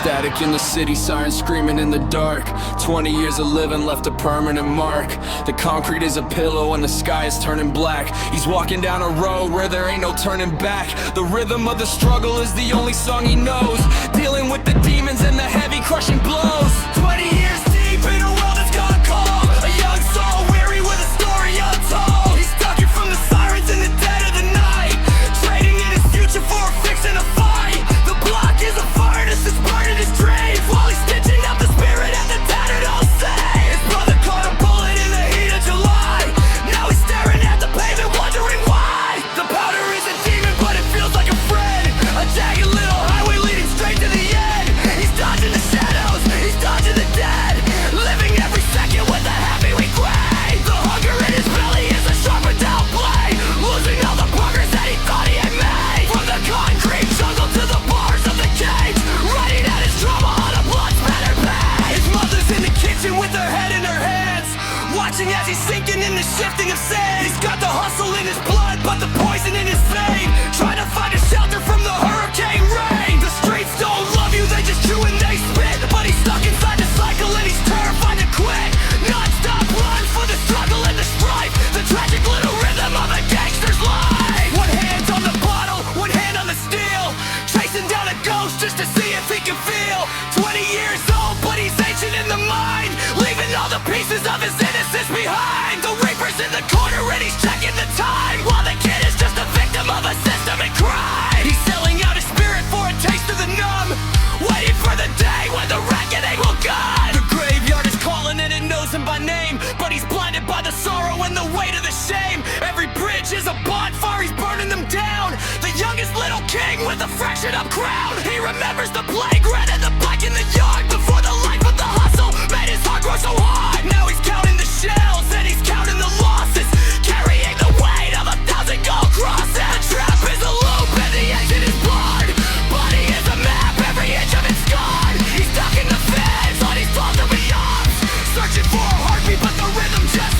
Static in the city, sirens screaming in the dark. 20 years of living left a permanent mark. The concrete is a pillow and the sky is turning black. He's walking down a road where there ain't no turning back. The rhythm of the struggle is the only song he knows, dealing with the demons and the heavy crushing blows. 20 years deep in a world that's gone cold, a young soul weary with a story untold. He's ducking from the sirens in the dead of the night, trading in his future for a fix and a fight. The block is a furnace that's burning his dreams, while he's stitching up the spirit at the tattered old sea. His brother caught a bullet in the heat of July. Now he's staring at the pavement wondering why. The powder is a demon but it feels like a friend, a jagged little highway leading straight to the end. He's dodging the shadows, he's dodging the dead, living every second with a happy regret. The hunger in his belly is a sharpened out blade, losing all the progress that he thought he had made. From the concrete jungle to the bars of the cage, writing out his trauma on a blood-spattered page. His mother's in the kitchen with her head in her hands, watching as he's sinking in the shifting of sand. He's got the hustle in his blood but the poison in his vein, trying to find a shelter from the hurricane rain. The streets don't love you, they just chew and they spit, but he's stuck inside the cycle and he's terrified to quit. Non-stop run for the struggle and the strife, the tragic little rhythm of a gangster's life. One hand's on the bottle, one hand on the steel, chasing down a ghost just to see if he can feel. 20 years old but he's ancient in the mind, leaving all the pieces of his innocence behind. The Reaper's in the corner and he's checking the time, while the kid is just a victim of a system and crime. He's selling out his spirit for a taste of the numb, waiting for the day when the reckoning will come. The graveyard is calling and it knows him by name, but he's blinded by the sorrow and the weight of the shame. Every bridge is a bonfire, he's burning them down. The youngest little king with a fraction up crown. He remembers the playground and the bike in the yard, before the life of the hustle made his heart grow so hard. Now he's counting the shells and he's counting the losses, carrying the weight of 1,000 gold crosses. The trap is a loop and the exit is barred, body is a map, every inch of it's scarred. He's stuck in the fence on his 12 to be arms, searching for a heartbeat but the rhythm just